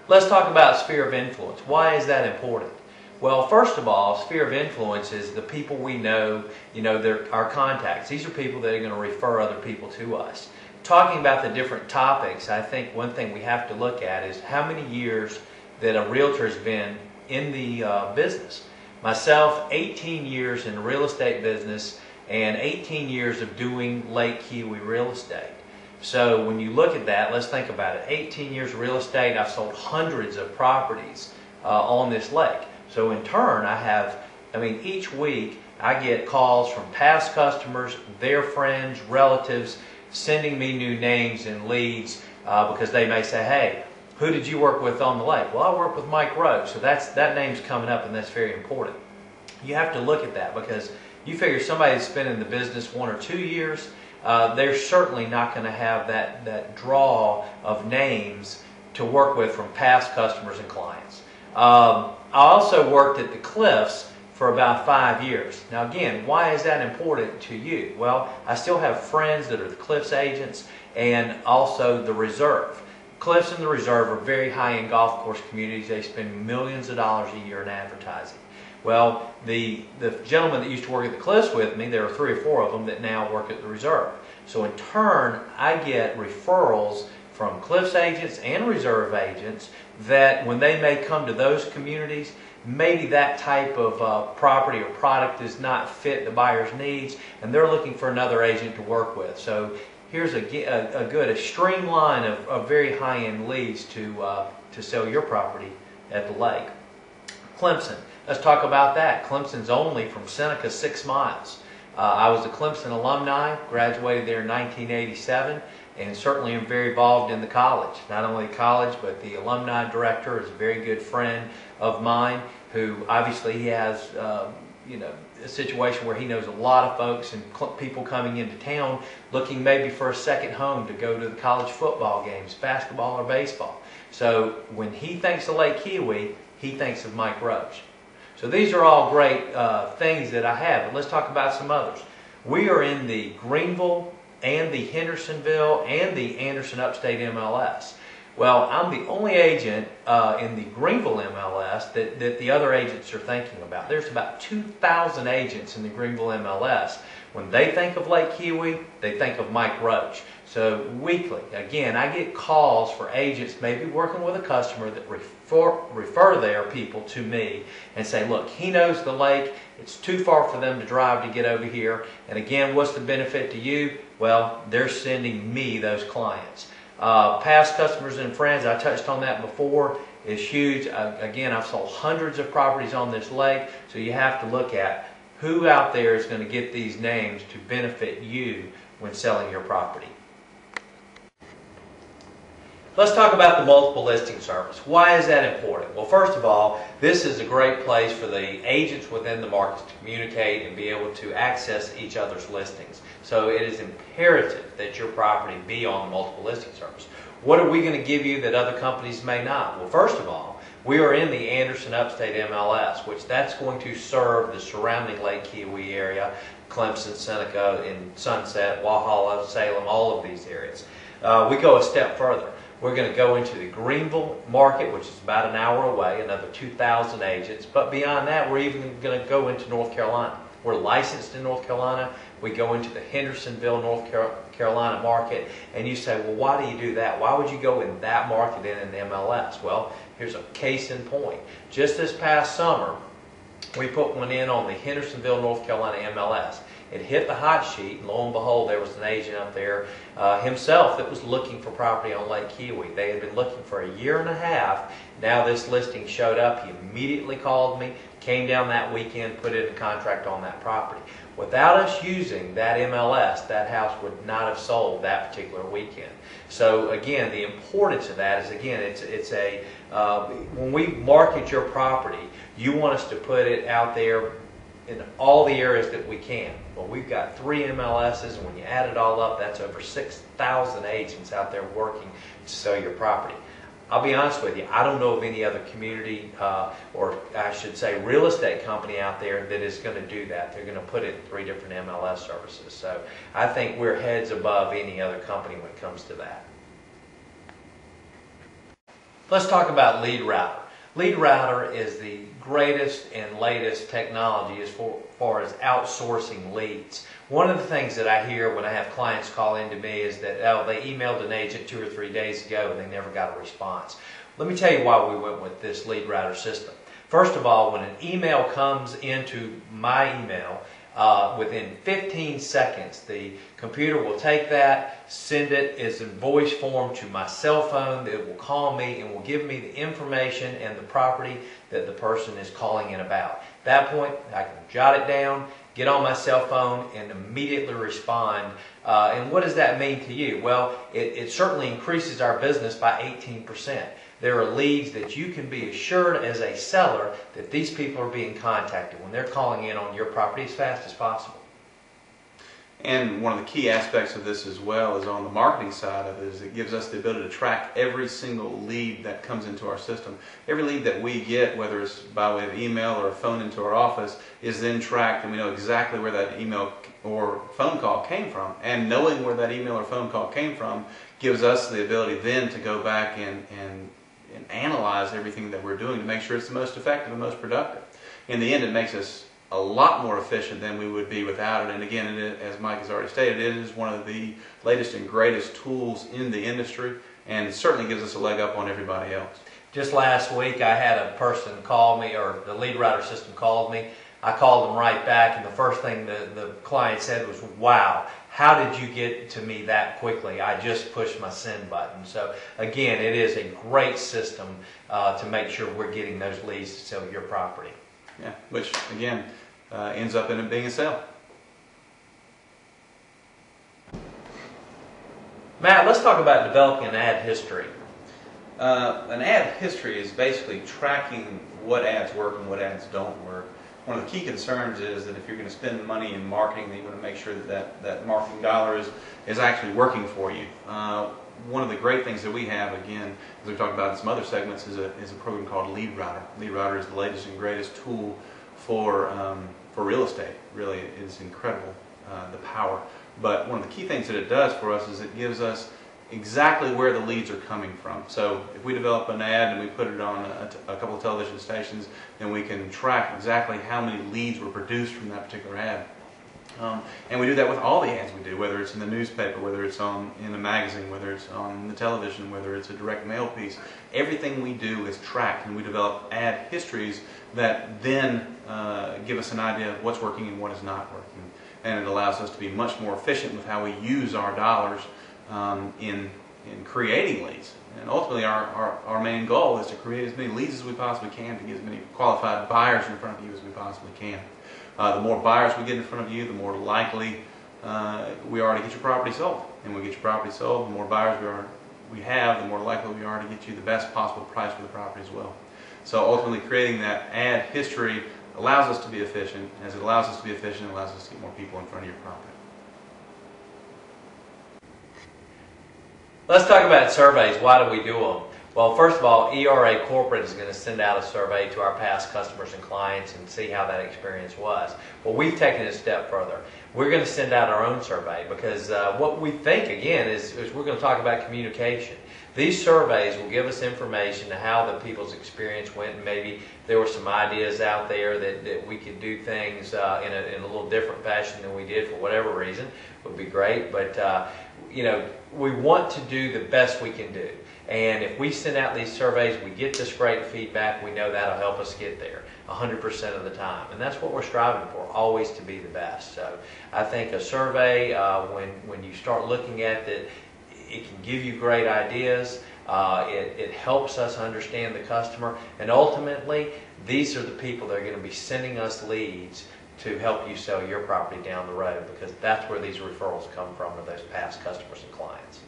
Let's talk about sphere of influence. Why is that important? Well, first of all, sphere of influence is the people we know, they're our contacts. These are people that are going to refer other people to us. Talking about the different topics, I think one thing we have to look at is how many years that a realtor has been in the business. Myself, 18 years in the real estate business and 18 years of doing Lake Keowee real estate. So when you look at that, let's think about it. 18 years of real estate, I've sold hundreds of properties on this lake. So in turn, each week I get calls from past customers, their friends, relatives, sending me new names and leads because they may say, hey, who did you work with on the lake? Well, I worked with Mike Roach. So that name's coming up, and that's very important. You have to look at that because you figure somebody that's been in the business 1 or 2 years, they're certainly not going to have that draw of names to work with from past customers and clients. I also worked at the Cliffs for about 5 years. Now again, why is that important to you? Well, I still have friends that are the Cliffs agents and also the Reserve. Cliffs and the Reserve are very high-end golf course communities. They spend millions of dollars a year in advertising. Well, the gentleman that used to work at the Cliffs with me, there are 3 or 4 of them that now work at the Reserve. So in turn, I get referrals from Cliffs agents and Reserve agents that when they may come to those communities, maybe that type of property or product does not fit the buyer's needs and they're looking for another agent to work with. So here's a streamline of very high-end leads to sell your property at the lake. Clemson. Let's talk about that. Clemson's only from Seneca 6 miles. I was a Clemson alumni, graduated there in 1987, and certainly am very involved in the college. Not only college, but the alumni director is a very good friend of mine who obviously he has a situation where he knows a lot of folks and people coming into town looking maybe for a second home to go to the college football games, basketball or baseball. So when he thinks of Lake Keowee, he thinks of Mike Roach. So these are all great things that I have, but let's talk about some others. We are in the Greenville and the Hendersonville and the Anderson Upstate MLS. Well, I'm the only agent in the Greenville MLS that the other agents are thinking about. There's about 2,000 agents in the Greenville MLS. When they think of Lake Keowee, they think of Mike Roach. So weekly, again, I get calls for agents maybe working with a customer that refer their people to me and say, look, he knows the lake. It's too far for them to drive to get over here. And again, what's the benefit to you? Well, they're sending me those clients. Past customers and friends, I touched on that before, is huge. Again, I've sold hundreds of properties on this lake, so you have to look at who out there is going to get these names to benefit you when selling your property. Let's talk about the multiple listing service. Why is that important? Well, first of all, this is a great place for the agents within the market to communicate and be able to access each other's listings. So it is imperative that your property be on the multiple listing service. What are we going to give you that other companies may not? Well, first of all, we are in the Anderson Upstate MLS, which that's going to serve the surrounding Lake Keowee area, Clemson, Seneca, and Sunset, Walhalla, Salem, all of these areas. We go a step further. We're going to go into the Greenville market, which is about an hour away, another 2,000 agents. But beyond that, we're even going to go into North Carolina. We're licensed in North Carolina. We go into the Hendersonville, North Carolina market. And you say, well, why do you do that? Why would you go in that market in the MLS? Well, here's a case in point. Just this past summer, we put one in on the Hendersonville, North Carolina MLS. It hit the hot sheet, and lo and behold, there was an agent up there himself that was looking for property on Lake Keowee. They had been looking for 1.5 years. Now this listing showed up. He immediately called me, came down that weekend, put in a contract on that property. Without us using that MLS, that house would not have sold that particular weekend. So again, the importance of that is, again, when we market your property, you want us to put it out there in all the areas that we can. Well, we've got 3 MLSs, and when you add it all up, that's over 6,000 agents out there working to sell your property. I'll be honest with you, I don't know of any other community, or I should say real estate company out there that is going to do that. They're going to put it in 3 different MLS services. So I think we're heads above any other company when it comes to that. Let's talk about Lead Router. Lead Router is the greatest and latest technology as far as outsourcing leads. One of the things that I hear when I have clients call in to me is that, oh, they emailed an agent 2 or 3 days ago and they never got a response. Let me tell you why we went with this Lead Router system. First of all, when an email comes into my email, within 15 seconds, the computer will take that, send it as a voice form to my cell phone. It will call me and will give me the information and the property that the person is calling in about. At that point, I can jot it down, get on my cell phone, and immediately respond. And what does that mean to you? Well, it certainly increases our business by 18%. There are leads that you can be assured as a seller that these people are being contacted when they're calling in on your property as fast as possible. And one of the key aspects of this as well is on the marketing side of it is it gives us the ability to track every single lead that comes into our system. Every lead that we get, whether it's by way of email or a phone into our office, is then tracked, and we know exactly where that email or phone call came from. And knowing where that email or phone call came from gives us the ability then to go back and analyze everything that we're doing to make sure it's the most effective and most productive. In the end, it makes us a lot more efficient than we would be without it. And again, as Mike has already stated, it is one of the latest and greatest tools in the industry, and it certainly gives us a leg up on everybody else. Just last week, I had a person call me, or the Lead Router system called me. I called them right back, and the first thing the client said was, "Wow, how did you get to me that quickly? I just pushed my send button." So again, it is a great system to make sure we're getting those leads to sell your property. Yeah, which again ends up in it being a sale. Matt, let's talk about developing an ad history. An ad history is basically tracking what ads work and what ads don't work. One of the key concerns is that if you're going to spend money in marketing, then you want to make sure that marketing dollar is actually working for you. One of the great things that we have, again, as we talked about in some other segments, is a program called Lead Router. Lead Router is the latest and greatest tool for real estate. Really, it is incredible, the power. But one of the key things that it does for us is it gives us exactly where the leads are coming from. So if we develop an ad and we put it on a couple of television stations, then we can track exactly how many leads were produced from that particular ad. And we do that with all the ads we do, whether it's in the newspaper, whether it's in a magazine, whether it's on the television, whether it's a direct mail piece. Everything we do is tracked, and we develop ad histories that then give us an idea of what's working and what is not working. And it allows us to be much more efficient with how we use our dollars in creating leads. And ultimately our main goal is to create as many leads as we possibly can, to get as many qualified buyers in front of you as we possibly can. The more buyers we get in front of you, the more likely we are to get your property sold. And when we get your property sold, the more buyers we have, the more likely we are to get you the best possible price for the property as well. So ultimately creating that ad history allows us to be efficient. As it allows us to be efficient, it allows us to get more people in front of your property. Let's talk about surveys. Why do we do them? Well, first of all, ERA Corporate is going to send out a survey to our past customers and clients and see how that experience was. Well, we've taken it a step further. We're going to send out our own survey because what we think, again, is we're going to talk about communication. These surveys will give us information to how the people's experience went, and maybe there were some ideas out there that we could do things in a little different fashion than we did for whatever reason. Would be great, but you know, we want to do the best we can do. And if we send out these surveys, we get this great feedback, we know that'll help us get there 100% of the time. And that's what we're striving for, always to be the best. So I think a survey, when you start looking at it, it can give you great ideas. It helps us understand the customer. And ultimately, these are the people that are going to be sending us leads to help you sell your property down the road, because that's where these referrals come from, are those past customers and clients.